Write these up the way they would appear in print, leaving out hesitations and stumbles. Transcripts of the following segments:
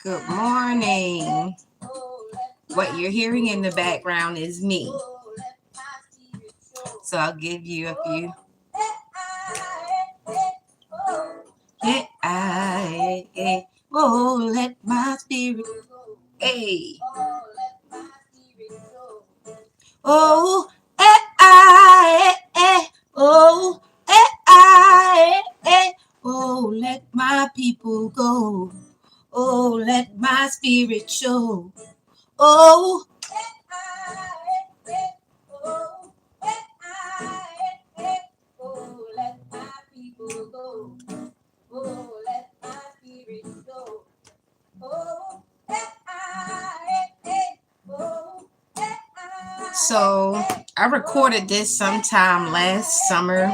Good morning. What you're hearing in the background is me. So I'll give you a few. Oh, let my spirit. Hey. Oh, oh, oh, let my people go. Oh, let my spirit show. Oh, let my people go. Oh, let my spirit show. Oh, oh, so I recorded this sometime last summer.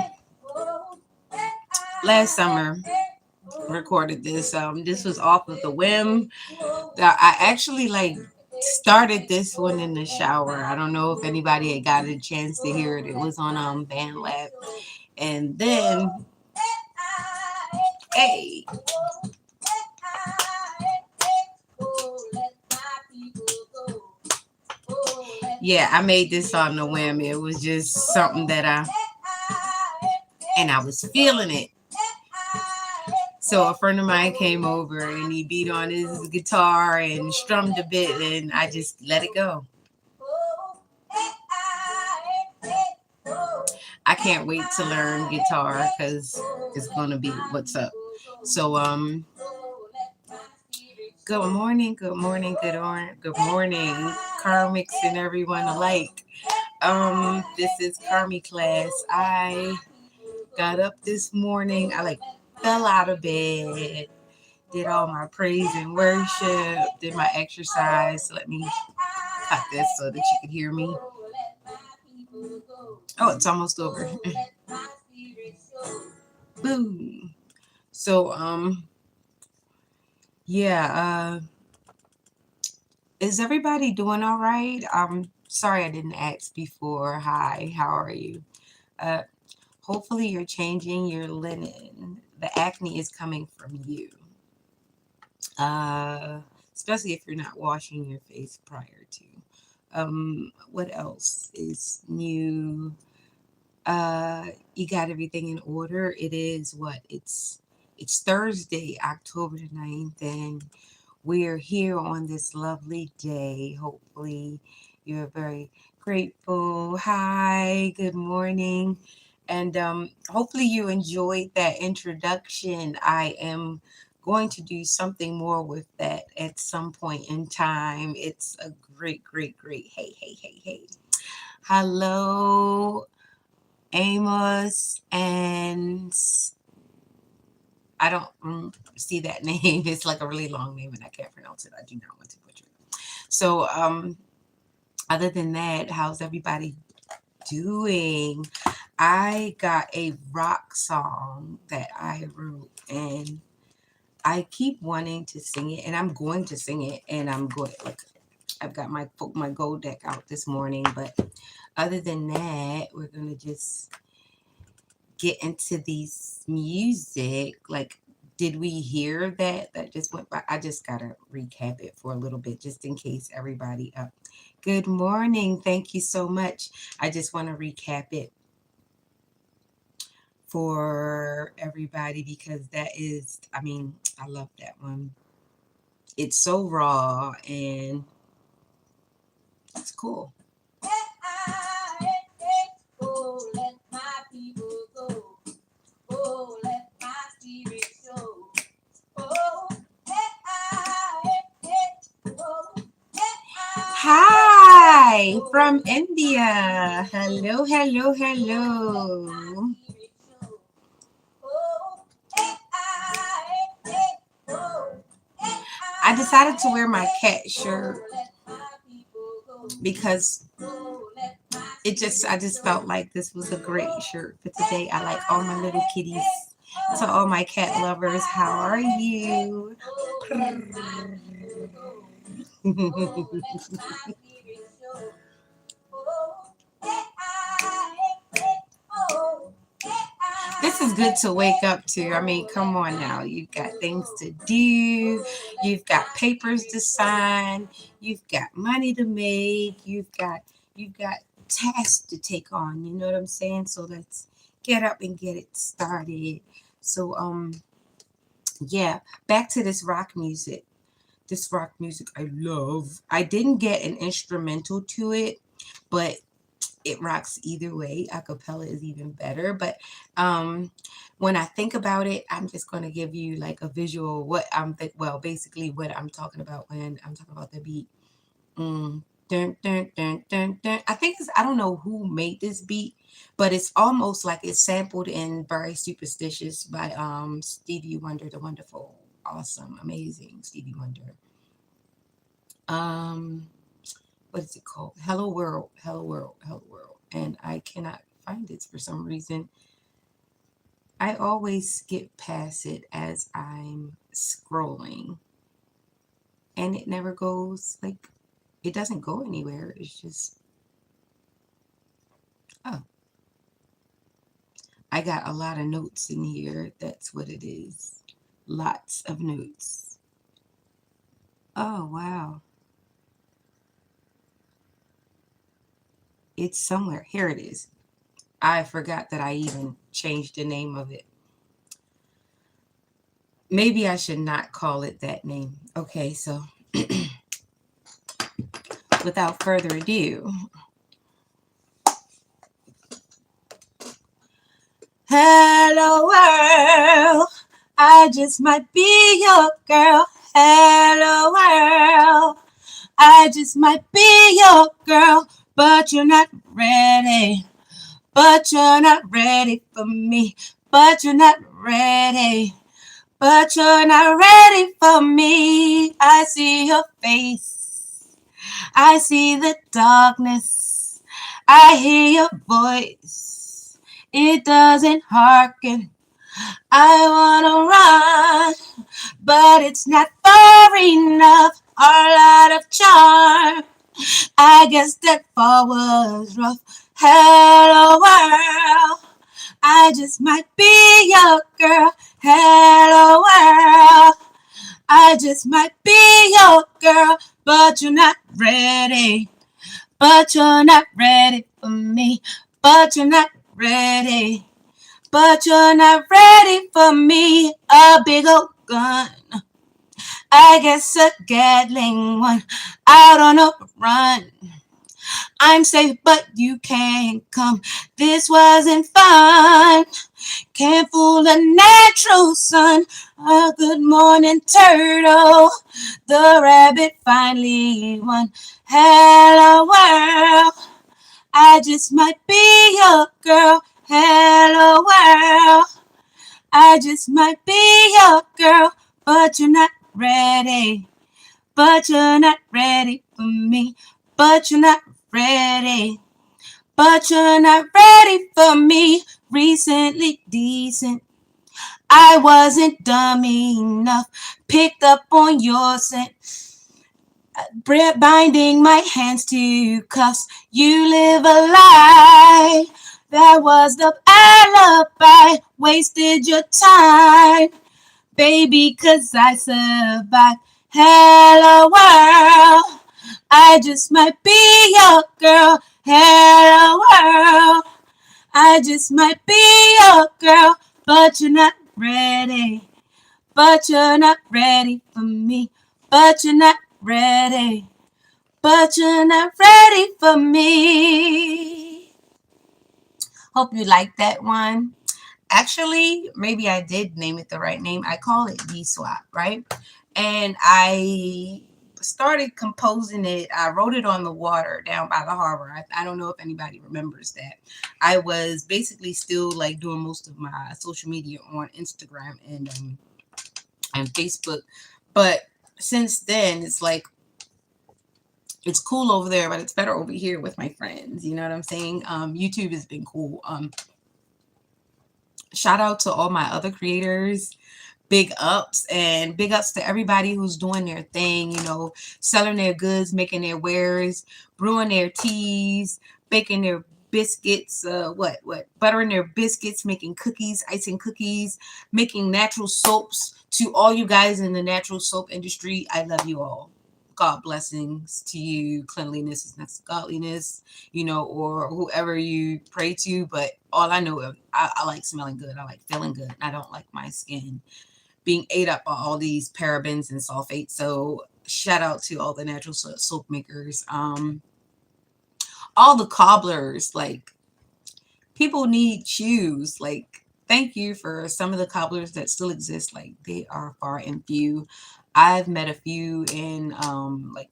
Recorded this. This was off of the whim. I actually started this one in the shower. I don't know if anybody had got a chance to hear it. It was on BandLab, and then hey. Yeah, I made this on the whim. It was just something that I was feeling it. So a friend of mine came over and he beat on his guitar and strummed a bit, and I just let it go. I can't wait to learn guitar because it's gonna be what's up. So good morning, good morning, good morning, karmics and everyone alike. This is Karmi class. I got up this morning. I fell out of bed, did all my praise and worship, did my exercise. Let me cut this so that you can hear me. Oh, it's almost over. Boom. So yeah, is everybody doing all right? I'm sorry I didn't ask before. Hi, how are you? Hopefully you're changing your linen. The acne is coming from you. Especially if you're not washing your face prior to. What else is new? You got everything in order. It is what? It's Thursday, October the 9th, and we're here on this lovely day. Hopefully you're very grateful. Hi, good morning. And hopefully you enjoyed that introduction. I am going to do something more with that at some point in time. It's a great, great, great. Hey. Hello, Amos, and I don't see that name. It's like a really long name and I can't pronounce it. I do not want to butcher it. So other than that, how's everybody doing? I got a rock song that I wrote and I keep wanting to sing it, and I'm going to sing it, and I'm going I've got my gold deck out this morning, but other than that, we're gonna just get into these music. Did we hear that just went by? I just gotta recap it for a little bit just in case everybody up. Good morning, thank you so much. I just want to recap it for everybody because that is, I love that one. It's so raw and it's cool. Let my people go. Oh, let my spirit show. Hi from India. Hello. I decided to wear my cat shirt because I just felt like this was a great shirt for today. I like all my little kitties. To all my cat lovers, how are you? This is is good to wake up to. I mean, come on now. You've got things to do. You've got papers to sign. You've got money to make. You've got tasks to take on. You know what I'm saying? So let's get up and get it started. So yeah, back to this rock music. This rock music I love. I didn't get an instrumental to it, but it rocks either way. Acapella is even better. But um, when I think about it, I'm just going to give you like a visual what well, basically what I'm talking about when I'm talking about the beat. Mm. Dun, dun, dun, dun, dun. I think I don't know who made this beat, but it's almost like it's sampled in Very Superstitious by Stevie Wonder, the wonderful, awesome, amazing Stevie Wonder. Um, what is it called? Hello World, Hello World, Hello World. And I cannot find it for some reason. I always skip past it as I'm scrolling, and it never goes like it doesn't go anywhere. It's just oh, I got a lot of notes in here. That's what it is. Lots of notes. Oh wow. It's somewhere. Here it is. I forgot that I even changed the name of it. Maybe I should not call it that name. Okay, so without further ado, hello world, I just might be your girl. Hello world, I just might be your girl, but you're not ready. But you're not ready for me. But you're not ready. But you're not ready for me. I see your face. I see the darkness. I hear your voice. It doesn't hearken. I wanna run, but it's not far enough. A lot of charm. I guess that fall was rough. Hello world, I just might be your girl. Hello world, I just might be your girl, but you're not ready. But you're not ready for me. But you're not ready. But you're not ready for me. A big old gun. I guess a Gatling one. Out on a run. I'm safe, but you can't come. This wasn't fun. Can't fool a natural sun. A good morning turtle. The rabbit finally won. Hello world, I just might be your girl. Hello world, I just might be your girl. But you're not ready. But you're not ready for me. But you're not ready. But you're not ready for me. Recently decent. I wasn't dumb enough. Picked up on your scent. Binding my hands to cuffs. You live a lie. That was the alibi. Wasted your time, baby, 'cause I survived. Hello world, I just might be your girl. Hello world, I just might be your girl, but you're not ready. But you're not ready for me. But you're not ready. But you're not ready for me. Hope you like that one. Actually, maybe I did name it the right name. I call it D Swap, right? And I started composing it. I wrote it on the water down by the harbor. I don't know if anybody remembers that. I was basically still like doing most of my social media on Instagram and Facebook, but since then it's like it's cool over there, but it's better over here with my friends. You know what I'm saying? YouTube has been cool. Shout out to all my other creators. Big ups and big ups to everybody who's doing their thing, selling their goods, making their wares, brewing their teas, baking their biscuits, what buttering their biscuits, making cookies, icing cookies, making natural soaps. To all you guys in the natural soap industry, I love you all. God blessings to you. Cleanliness is next to godliness, or whoever you pray to. But all I know of, I like smelling good. I like feeling good. I don't like my skin being ate up by all these parabens and sulfates. So shout out to all the natural soap makers. All the cobblers, like, people need shoes. Like, thank you for some of the cobblers that still exist. Like, they are far and few. I've met a few in like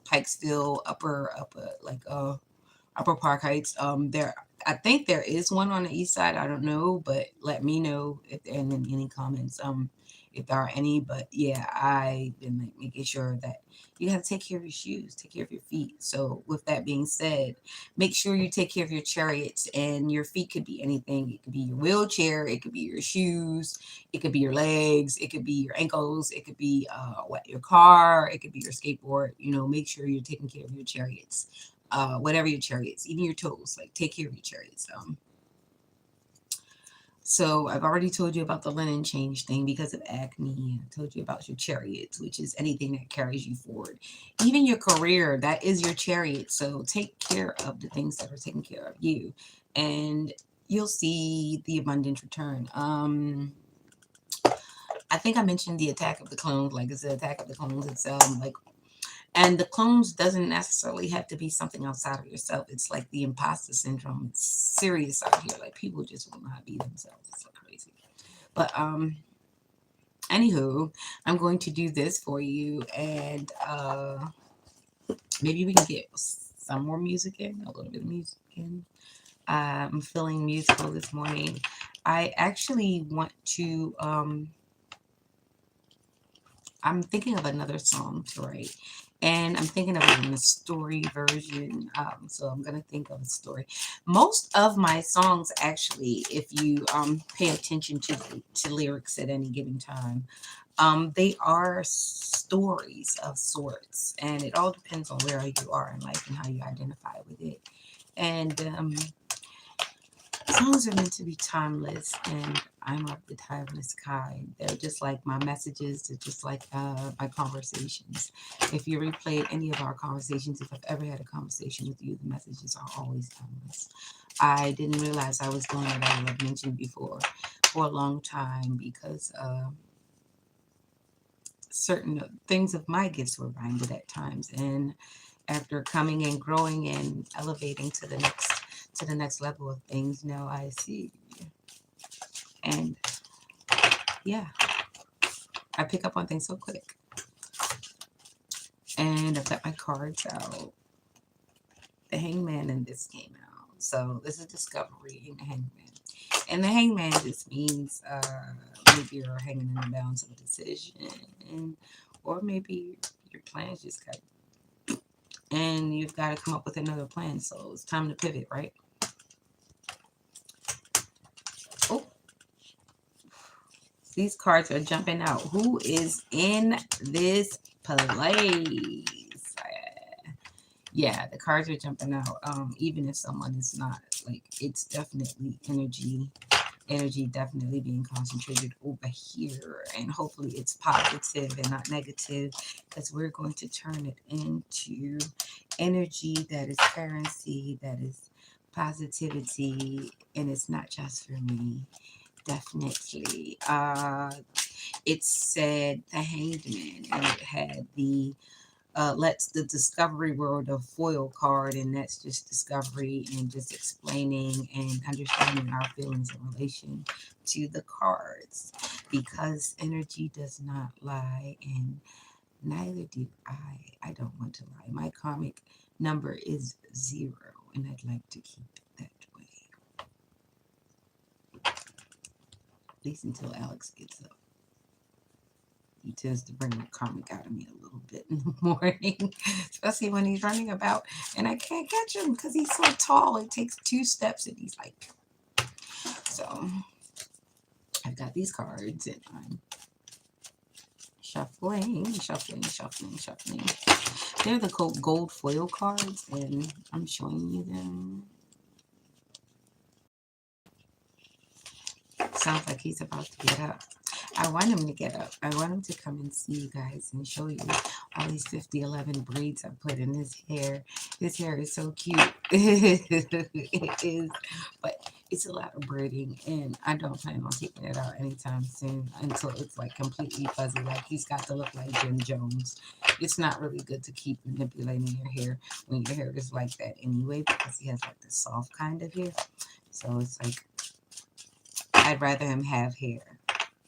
Pikesville, Upper Park Heights. There, I think there is one on the east side. I don't know, but let me know if there in any comments. If there are any. But yeah, I've been like making sure that you have to take care of your shoes, take care of your feet. So with that being said, make sure you take care of your chariots, and your feet could be anything. It could be your wheelchair, it could be your shoes, it could be your legs, it could be your ankles, it could be your car, it could be your skateboard. Make sure you're taking care of your chariots, whatever your chariots, even your toes. Like, take care of your chariots. So I've already told you about the linen change thing because of acne. I told you about your chariots, which is anything that carries you forward. Even your career, that is your chariot. So take care of the things that are taking care of you, and you'll see the abundant return. I think I mentioned the attack of the clones. Like, it's the attack of the clones. It's like, and the clones doesn't necessarily have to be something outside of yourself. It's like the imposter syndrome. It's serious out here. Like, people just will not be themselves. It's so crazy. But anywho, I'm going to do this for you, and maybe we can get some more music in, a little bit of music in. I'm feeling musical this morning. I actually want to I'm thinking of another song to write, and I'm thinking of it in a story version. So I'm gonna think of a story. Most of my songs, actually, if you pay attention to lyrics at any given time, they are stories of sorts, and it all depends on where you are in life and how you identify with it. And songs are meant to be timeless, and I'm of the timeless kind. They're just like my messages, they're just like my conversations. If you replay any of our conversations, if I've ever had a conversation with you, the messages are always timeless. I didn't realize I was doing what I have mentioned before for a long time, because certain things of my gifts were blinded at times. And after coming and growing and elevating to the next level of things, now I see. And yeah, I pick up on things so quick. And I've got my cards out. The Hangman and this came out. So this is Discovery and the Hangman. And the Hangman just means maybe you're hanging in the balance of a decision, or maybe your plans just got, and you've got to come up with another plan. So it's time to pivot, right? Oh, these cards are jumping out. Who is in this place? Yeah, the cards are jumping out. Even if someone is not, like, it's definitely energy definitely being concentrated over here, and hopefully it's positive and not negative, because we're going to turn it into energy that is currency, that is positivity, and it's not just for me. Definitely. It said the Hanged Man, and it had the lets the discovery world of foil card, and that's just discovery and just explaining and understanding our feelings in relation to the cards, because energy does not lie, and neither do I don't want to lie. My karmic number is 0, and I'd like to keep it that way, at least until Alex gets up. He tends to bring the karmic out of me a little bit in the morning, especially when he's running about and I can't catch him because he's so tall. It takes 2 steps and he's like, so I've got these cards and I'm shuffling, shuffling, shuffling, shuffling. They're the gold foil cards, and I'm showing you them. sounds like he's about to get up. I want him to get up. I want him to come and see you guys and show you all these 5011 braids I put in his hair. His hair is so cute. It is, but it's a lot of braiding, and I don't plan on taking it out anytime soon until it's like completely fuzzy. Like he's got to look like Jim Jones. It's not really good to keep manipulating your hair when your hair is like that anyway, because he has like this soft kind of hair. So it's like I'd rather him have hair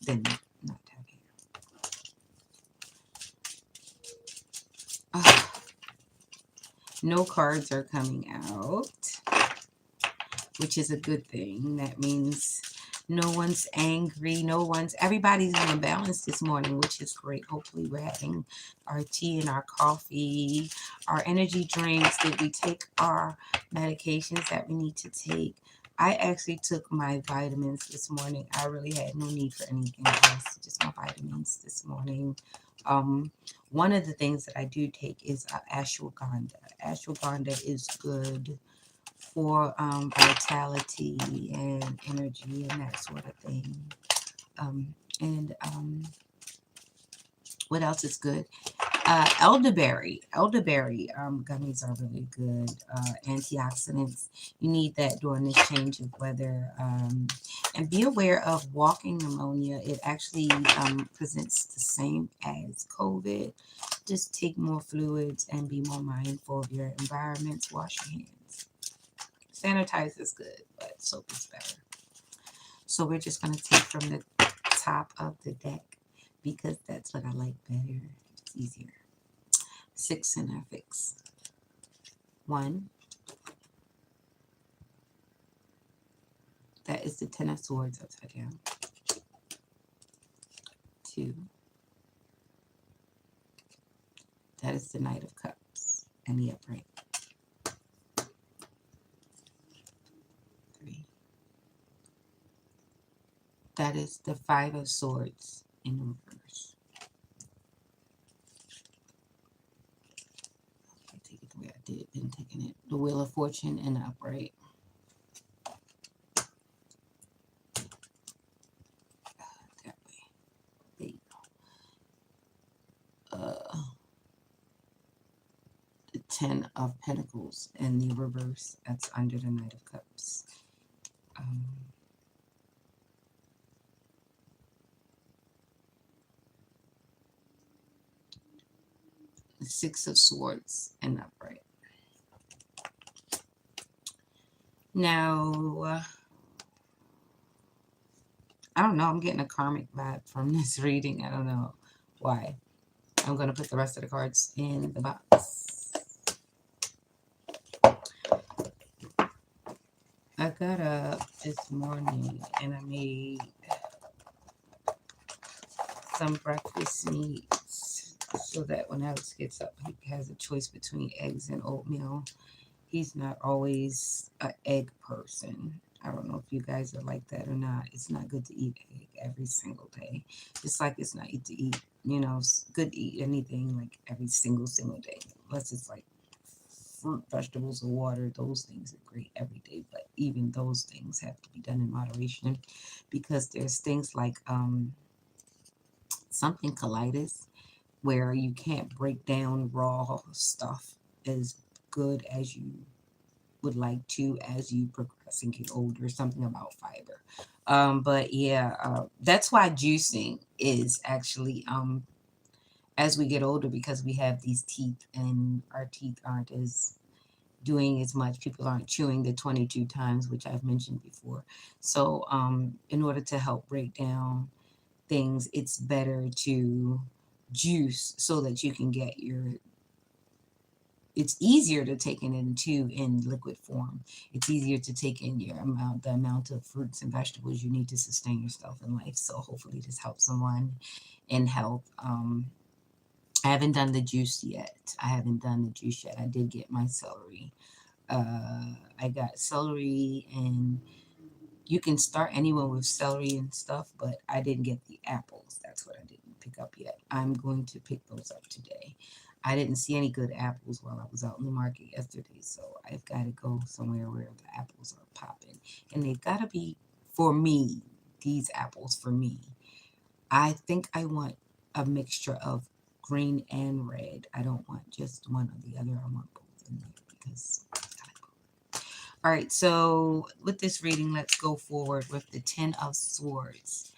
than not have hair. Ah, no cards are coming out, which is a good thing. That means no one's angry. Everybody's in balance this morning, which is great. Hopefully, we're having our tea and our coffee, our energy drinks. Did we take our medications that we need to take? I actually took my vitamins this morning. I really had no need for anything else, just my vitamins this morning. Um, One of the things that I do take is ashwagandha. Ashwagandha is good for vitality and energy and that sort of thing. Um, and what else is good? Elderberry gummies are really good. Antioxidants. You need that during this change of weather. And be aware of walking pneumonia. It actually presents the same as COVID. Just take more fluids and be more mindful of your environments. Wash your hands. Sanitize is good, but soap is better. So we're just going to take from the top of the deck because that's what I like better. It's easier. 6 and I fix. 1. That is the Ten of Swords upside down. 2. That is the Knight of Cups and the upright. 3. That is the Five of Swords in reverse. I take it the way I did, been taking it. The Wheel of Fortune and the upright. That way. There you go. The Ten of Pentacles and the reverse. That's under the Knight of Cups. The Six of Swords and upright. Now, I don't know. I'm getting a karmic vibe from this reading. I don't know why. I'm going to put the rest of the cards in the box. I got up this morning and I made some breakfast meats so that when Alex gets up, he has a choice between eggs and oatmeal. He's not always an egg person. I don't know if you guys are like that or not. It's not good to eat egg every single day. Just like it's not to eat, it's good to eat anything like every single day. Unless it's like fruit, vegetables, or water. Those things are great every day. But even those things have to be done in moderation because there's things like something colitis where you can't break down raw stuff as good as you would like to as you progress and get older, something about fiber. But yeah, that's why juicing is actually as we get older because we have these teeth and our teeth aren't as doing as much. People aren't chewing the 22 times, which I've mentioned before. So in order to help break down things, it's better to juice so that you can get it's easier to take it into in liquid form. It's easier to take in the amount of fruits and vegetables you need to sustain yourself in life. So hopefully this helps someone in health. I haven't done the juice yet. I did get my celery. I got celery, and you can start anyone with celery and stuff, but I didn't get the apples. That's what I didn't pick up yet. I'm going to pick those up today. I didn't see any good apples while I was out in the market yesterday, so I've got to go somewhere where the apples are popping. And they've got to be, for me, these apples for me. I think I want a mixture of green and red. I don't want just one or the other. I want both in there because I like both. All right, so with this reading, let's go forward with the Ten of Swords.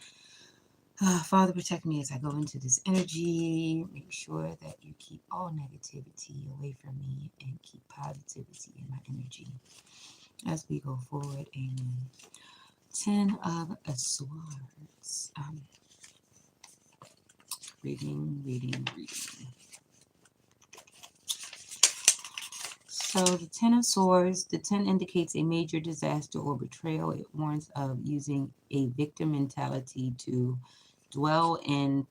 Father, protect me as I go into this energy. Make sure that you keep all negativity away from me and keep positivity in my energy as we go forward. Amen. Ten of Swords. Reading. So the Ten of Swords, the 10 indicates a major disaster or betrayal. It warns of using a victim mentality to dwell in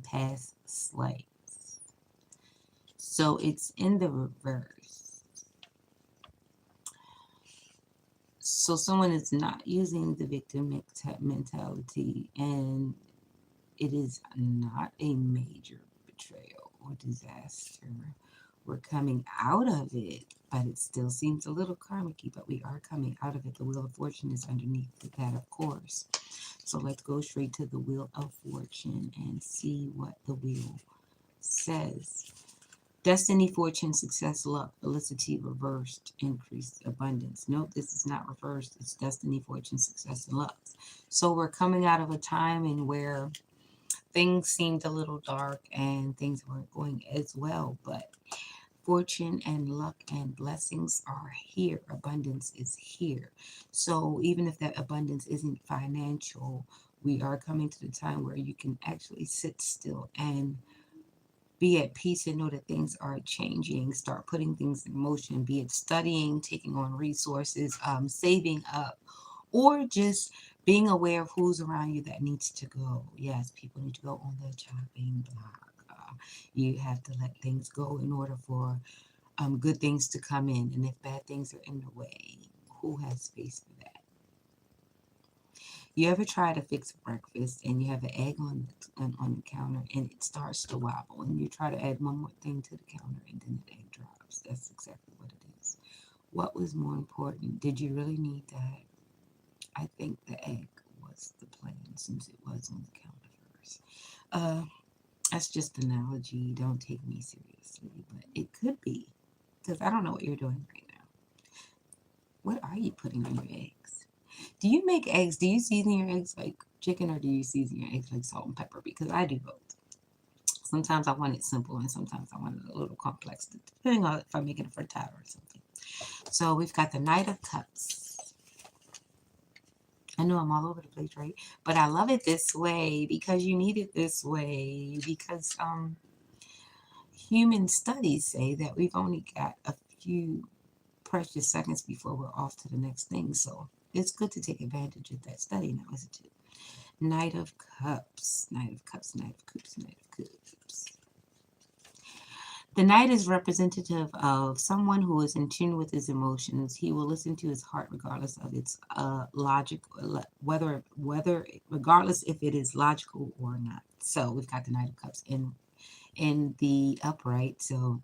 past slights. So it's in the reverse. So someone is not using the victim mentality, and it is not a major betrayal or disaster. We're coming out of it, but it still seems a little karmic, but we are coming out of it. The Wheel of Fortune is underneath that, of course. So let's go straight to the Wheel of Fortune and see what the wheel says. Destiny, fortune, success, luck, felicity, reversed, increased abundance. Note this is not reversed. It's destiny, fortune, success, and luck. So we're coming out of a time in where things seemed a little dark and things weren't going as well, but fortune and luck and blessings are here. Abundance is here. So even if that abundance isn't financial, we are coming to the time where you can actually sit still and be at peace and know that things are changing. Start putting things in motion, be it studying, taking on resources, saving up, or just being aware of who's around you that needs to go. Yes, people need to go on the chopping block. You have to let things go in order for good things to come in. And if bad things are in the way, who has space for that? You ever try to fix breakfast and you have an egg on the counter and it starts to wobble and you try to add one more thing to the counter and then the egg drops? That's exactly what it is. What was more important? Did you really need that? I think the egg was the plan since it was on the counter first. Uh, that's just an analogy. Don't take me seriously, but it could be because I don't know what you're doing right now. What are you putting on your eggs? Do you make eggs? Do you season your eggs like chicken or do you season your eggs like salt and pepper? Because I do both. Sometimes I want it simple and sometimes I want it a little complex, depending on if I'm making a frittata or something. So we've got the Knight of Cups. I know I'm all over the place, right? But I love it this way because you need it this way. Because human studies say that we've only got a few precious seconds before we're off to the next thing. So it's good to take advantage of that study now, isn't it? Knight of Cups, Knight of Cups, Knight of Cups, Knight of Cups. The knight is representative of someone who is in tune with his emotions. He will listen to his heart regardless of its logic, whether regardless if it is logical or not. So we've got the Knight of Cups in the upright. So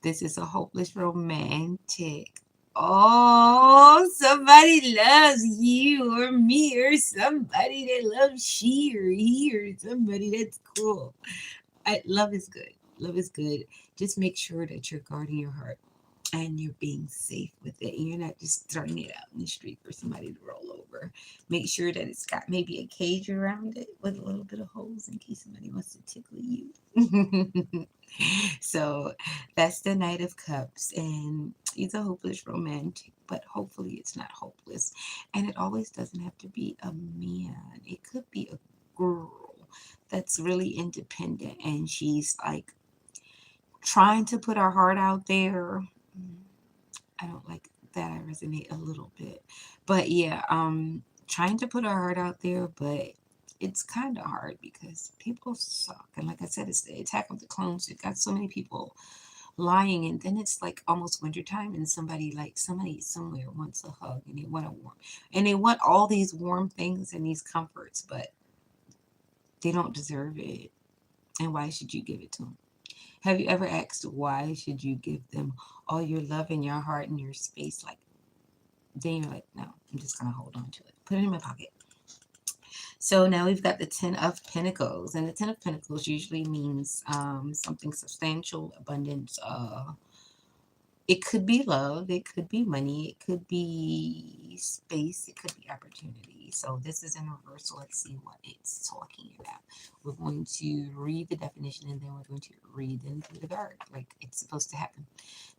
this is a hopeless romantic. Oh, somebody loves you or me or somebody that loves she or he or somebody that's cool. Love is good. Love is good. Just make sure that you're guarding your heart and you're being safe with it. And you're not just throwing it out in the street for somebody to roll over. Make sure that it's got maybe a cage around it with a little bit of holes in case somebody wants to tickle you. So that's the Knight of Cups. And he's a hopeless romantic, but hopefully it's not hopeless. And it always doesn't have to be a man, it could be a girl that's really independent and she's like trying to put her heart out there. I don't like that. I resonate a little bit. But yeah, trying to put her heart out there, but it's kind of hard because people suck. And like I said, it's the attack of the clones. It got so many people lying, and then it's like almost wintertime and somebody somewhere wants a hug and they want a warm and they want all these warm things and these comforts, but they don't deserve it. And why should you give it to them? Have you ever asked why should you give them all your love and your heart and your space? Like then you're like, no, I'm just gonna hold on to it. Put it in my pocket. So now we've got the Ten of Pentacles, and the Ten of Pentacles usually means something substantial, abundance. It could be love, it could be money, it could be space, it could be opportunity. So this is in reverse. So let's see what it's talking about. We're going to read the definition and then we're going to read into the card like it's supposed to happen.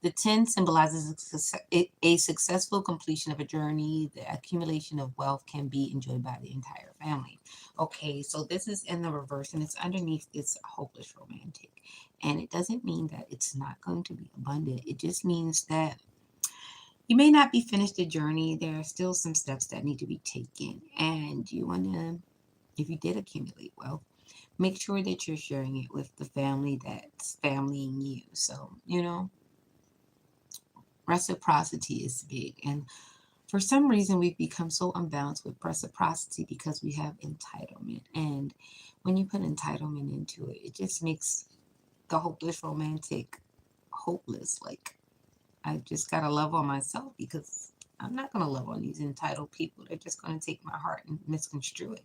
The 10 symbolizes a successful completion of a journey. The accumulation of wealth can be enjoyed by the entire family. Okay, so this is in the reverse and it's underneath this hopeless romantic. And it doesn't mean that it's not going to be abundant. It just means that you may not be finished the journey. There are still some steps that need to be taken. And you want to, if you did accumulate wealth, make sure that you're sharing it with the family that's familying you. So, reciprocity is big. And for some reason, we've become so unbalanced with reciprocity because we have entitlement. And when you put entitlement into it, it just makes the hopeless romantic hopeless. Like, I just got to love on myself because I'm not going to love on these entitled people. They're just going to take my heart and misconstrue it.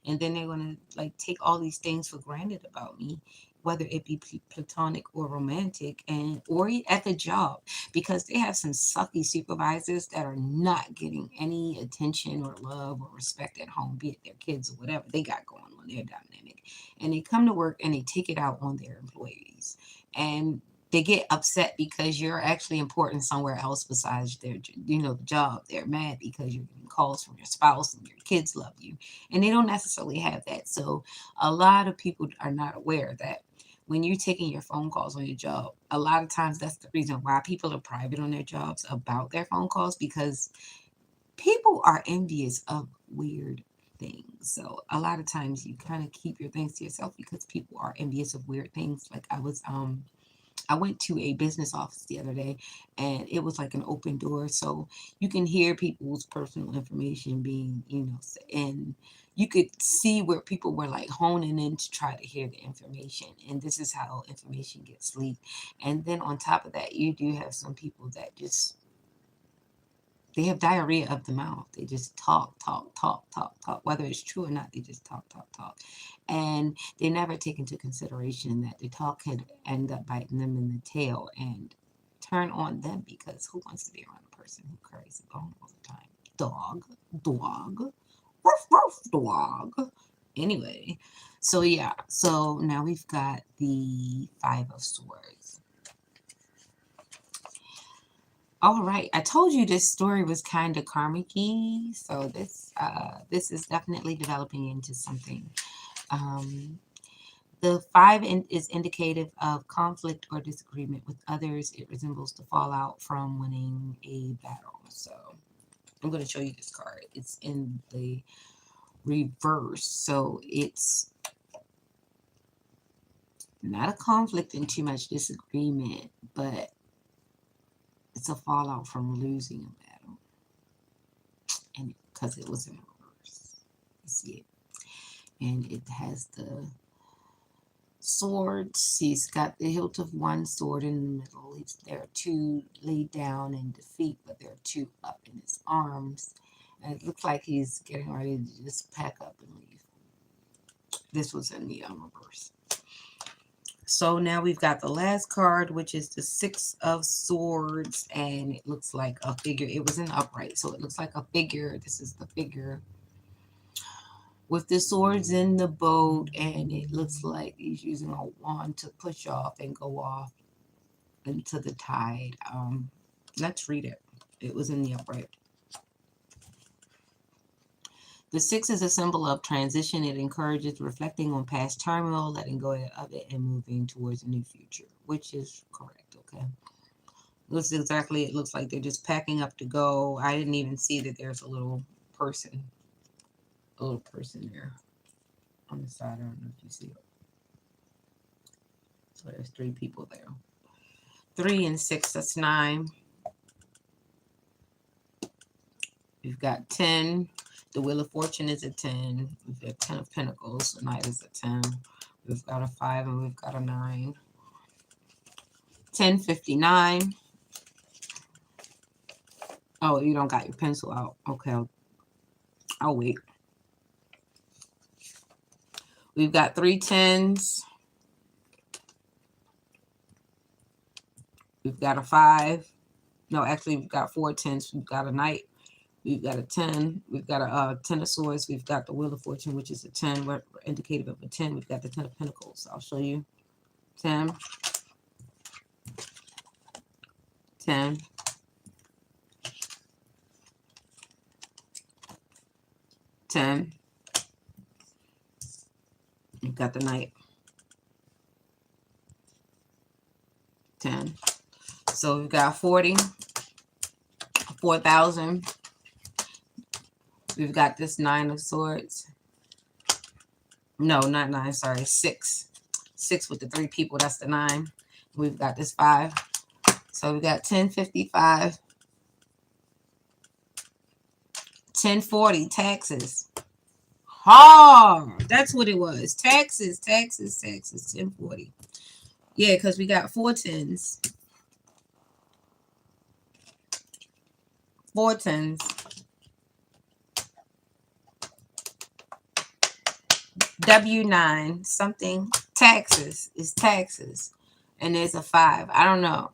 And then they're going to like take all these things for granted about me, whether it be platonic or romantic and or at the job, because they have some sucky supervisors that are not getting any attention or love or respect at home, be it their kids or whatever they got going on, their dynamic. And they come to work and they take it out on their employees. And they get upset because you're actually important somewhere else besides their the job. They're mad because you're getting calls from your spouse and your kids love you, and they don't necessarily have that. So a lot of people are not aware that when you're taking your phone calls on your job, a lot of times that's the reason why people are private on their jobs about their phone calls, because people are envious of weird things. So a lot of times you kind of keep your things to yourself because people are envious of weird things. Like I went to a business office the other day and it was like an open door. So you can hear people's personal information being, and you could see where people were like honing in to try to hear the information. And this is how information gets leaked. And then on top of that, you do have some people that just they have diarrhea of the mouth. They just talk, talk, talk, talk, talk. Whether it's true or not, they just talk, talk, talk. And they never take into consideration that the talk could end up biting them in the tail and turn on them, because who wants to be around a person who carries a bone all the time? Dog, dog, ruff, ruff, dog. Anyway, so yeah, so now we've got the Five of Swords. All right, I told you this story was kind of karmic-y, so this is definitely developing into something. Um, the is indicative of conflict or disagreement with others. It resembles the fallout from winning a battle. So I'm going to show you this card. It's in the reverse, so it's not a conflict and too much disagreement, but it's a fallout from losing a battle. And because it was in reverse, you see it, and it has the swords. He's got the hilt of one sword in the middle. There are two laid down in defeat, but there are two up in his arms, and it looks like he's getting ready to just pack up and leave. This was in the reverse. So now we've got the last card, which is the Six of Swords, and it looks like a figure. It was an upright, so it looks like a figure. This is the figure with the swords in the boat, and it looks like he's using a wand to push off and go off into the tide. Let's read it. It was in the upright. The six is a symbol of transition. It encourages reflecting on past turmoil, letting go of it, and moving towards a new future, which is correct, okay? This is exactly, it looks like they're just packing up to go. I didn't even see that there's person, a little person there on the side. I don't know if you see it. So there's three people there. 3 and 6, that's 9. We've got 10. The Wheel of Fortune is a 10. We've got 10 of Pentacles. The Knight is a 10. We've got a 5 and we've got a 9. 1059. Oh, you don't got your pencil out. Okay, I'll wait. We've got three tens. We've got a five. No, actually, we've got four tens. We've got a knight. We've got a 10. We've got a 10 of swords. We've got the wheel of fortune, which is a 10. We're indicative of a 10. We've got the 10 of pentacles. I'll show you. 10, 10, 10. We've got the knight. 10. So we've got 40, 4,000. We've got this 9 of swords. No, not 9. Sorry, 6. 6 with the 3 people. That's the 9. We've got this 5. So we got 1055, 1040. Taxes. Oh, that's what it was. Taxes, taxes, taxes. 1040. Yeah, because we got 4 tens. 4 tens. W9 something. Taxes is taxes. And there's a 5. I don't know.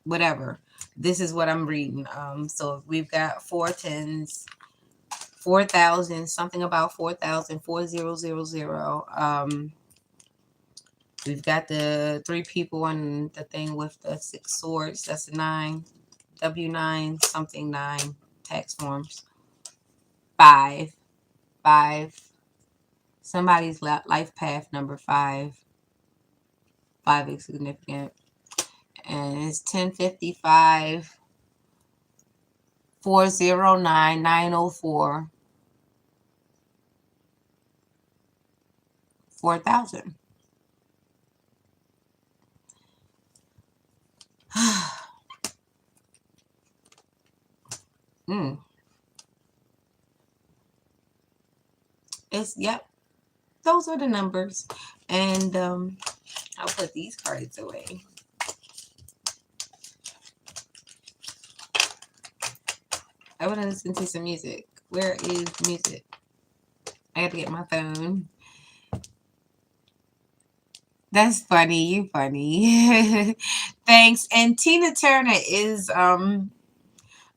Whatever. This is what I'm reading. So we've got 4 tens, 4,000, something about 4,000, 4000. We've got the 3 people on the thing with the 6 swords. That's a 9. W9 something 9. Tax forms. 5. 5. Somebody's life path number 5. 5 is significant. And it's 1055, 409, 904, 4,000. It's, yep, those are the numbers. And I'll put these cards away. I want to listen to some music. Where is music? I got to get my phone. That's funny. You funny. Thanks. And Tina Turner is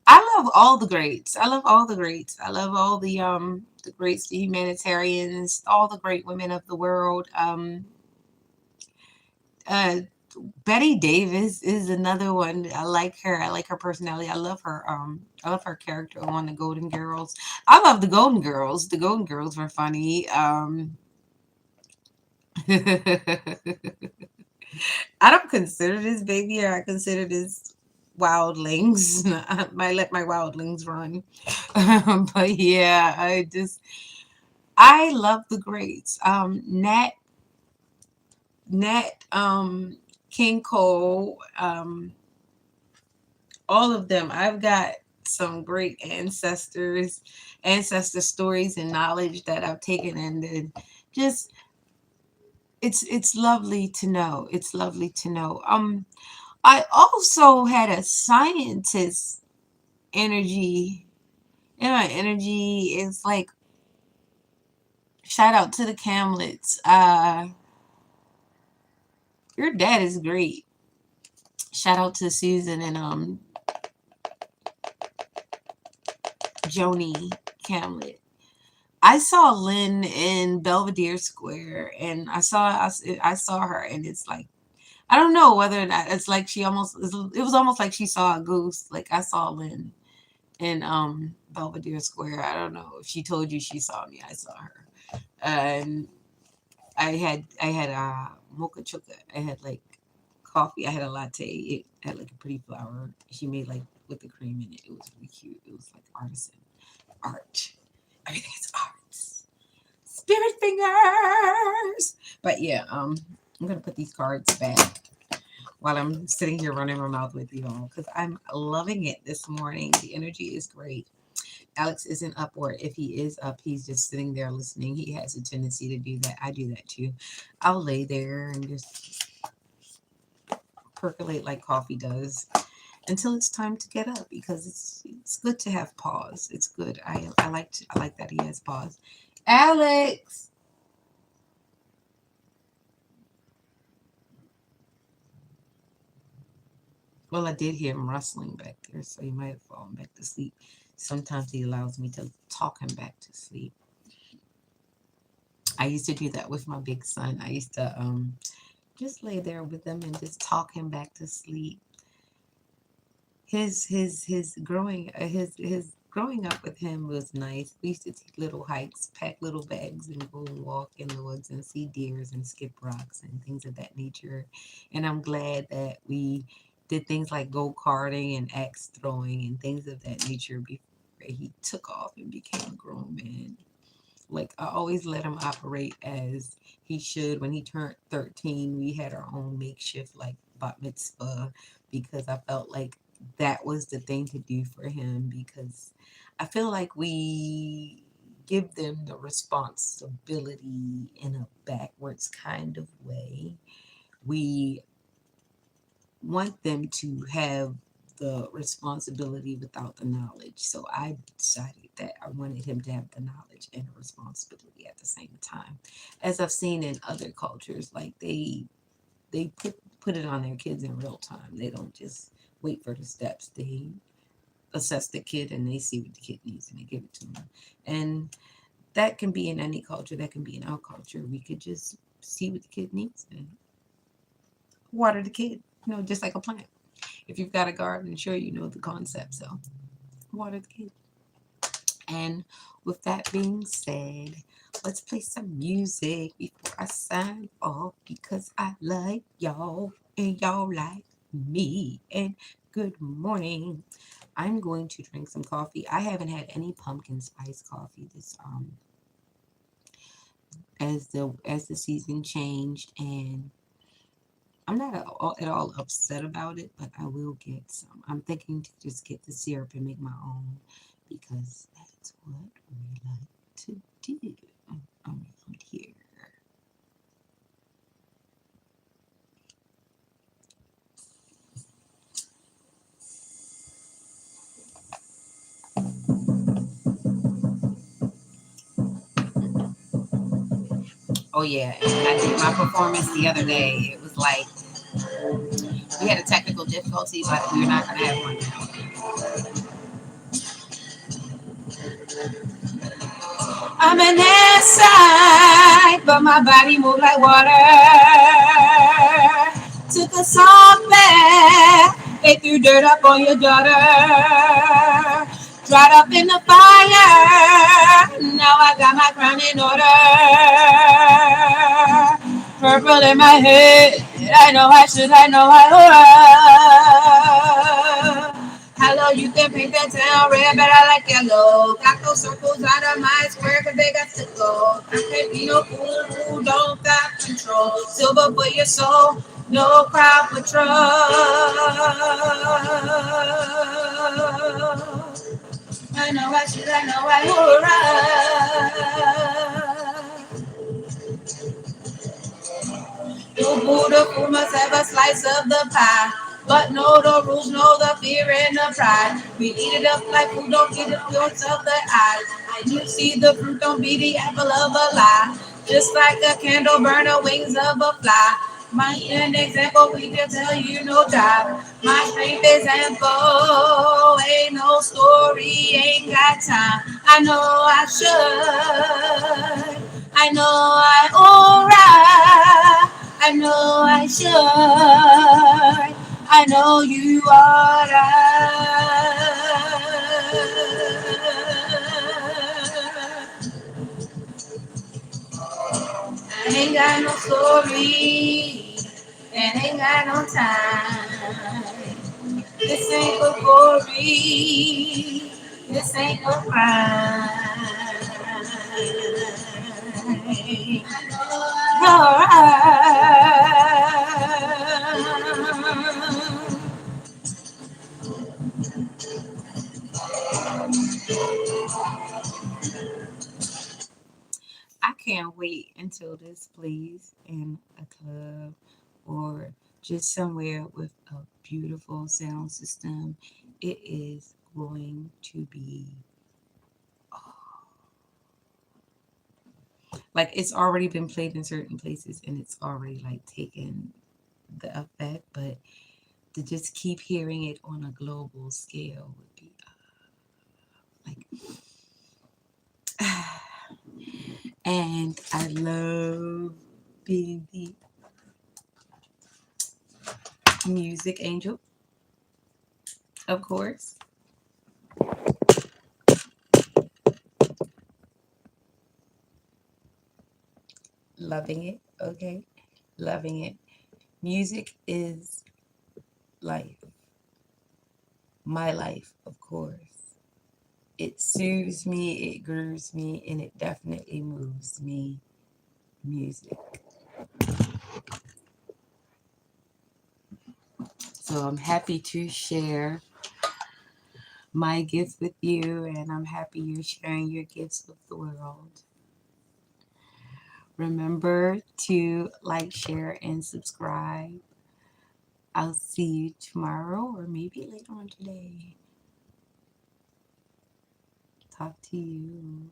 I love all the greats. I love all the greats. I love all the greats, the humanitarians, all the great women of the world. Uh Betty Davis is another one. I like her. I like her personality. I love her character on the Golden Girls. I love the Golden Girls. The Golden Girls were funny. I don't consider this baby, or I consider this wildlings. I might let my wildlings run. But yeah, I love the greats. Nat, King Cole, all of them. I've got some great ancestor stories and knowledge that I've taken, and just it's lovely to know. It's lovely to know. I also had a scientist energy. You know, energy is like, shout out to the Camlets. Your dad is great. Shout out to Susan and Joni Camlet. I saw Lynn in Belvedere Square, and I saw her, and it's like, I don't know whether or not it's like it was almost like she saw a ghost. Like I saw Lynn in Belvedere Square. I don't know if she told you she saw me. I saw her, and I had mocha chocolate. I had like coffee. I had a latte. It had like a pretty flower. She made like with the cream in it. It was really cute. It was like artisan art. Everything is arts. Spirit fingers. But yeah, I'm gonna put these cards back while I'm sitting here running my mouth with you all, because I'm loving it this morning. The energy is great. Alex isn't up, or if he is up, he's just sitting there listening. He has a tendency to do that. I do that too. I'll lay there and just percolate like coffee does until it's time to get up, because it's good to have pause. It's good. I like that he has pause. Alex, Well, I did hear him rustling back there, so he might have fallen back to sleep. Sometimes he allows me to talk him back to sleep. I used to do that with my big son. I used to just lay there with him and just talk him back to sleep. His growing up with him was nice. We used to take little hikes, pack little bags, and go and walk in the woods and see deers and skip rocks and things of that nature. And I'm glad that we did things like go karting and axe throwing and things of that nature before he took off and became a grown man. Like I always let him operate as he should. When he turned 13, we had our own makeshift like bat mitzvah because I felt like that was the thing to do for him because I feel like we give them the responsibility in a backwards kind of way. We want them to have the responsibility without the knowledge. So I decided that I wanted him to have the knowledge and the responsibility at the same time. As I've seen in other cultures, like they put it on their kids in real time. They don't just wait for the steps. They assess the kid and they see what the kid needs and they give it to them. And that can be in any culture. That can be in our culture. We could just see what the kid needs and water the kid, just like a plant. If you've got a garden, sure, you know the concept. So water the kid. And with that being said, let's play some music before I sign off because I like y'all and y'all like me. And good morning. I'm going to drink some coffee. I haven't had any pumpkin spice coffee this as the season changed, and I'm not at all upset about it, but I will get some. I'm thinking to just get the syrup and make my own because that's what we like to do around here. Oh yeah, and when I did my performance the other day, it was like we had a technical difficulty, but we're not gonna have one now. I'm an ass side, but my body move like water. Took a salt bath, they threw dirt up on your daughter. Dried up in the fire, now I got my crown in order. Purple in my head, I know I should, I know I ought. Hello, you can paint that town red, but I like yellow. Got those circles out of my square, cause they got to go. I can't be no fool who don't got control. Silver for your soul, no crowd patrol. I know I should, I know I would run. No Buddha who must have a slice of the pie. But know the rules, know the fear and the pride. We eat it up like food, don't eat the fruits of the eyes. And you see the fruit, don't be the apple of a lie. Just like a candle burn the wings of a fly. My an example, we can tell you no job. My strength is ample, ain't no story, ain't got time. I know I should, I know I alright. I know I should. I know you ought I ain't got no story and ain't got no time. This ain't no glory. This ain't no crime. I can't wait until this plays in a club or just somewhere with a beautiful sound system. It is going to be like it's already been played in certain places and it's already like taken the effect, but to just keep hearing it on a global scale would be like, and I love being the music angel, of course. Loving it, okay? Loving it. Music is life, my life, of course. It soothes me, it grooves me, and it definitely moves me. Music. So I'm happy to share my gift with you, and I'm happy you're sharing your gifts with the world. Remember to like, share, and subscribe. I'll see you tomorrow or maybe later on today. Talk to you.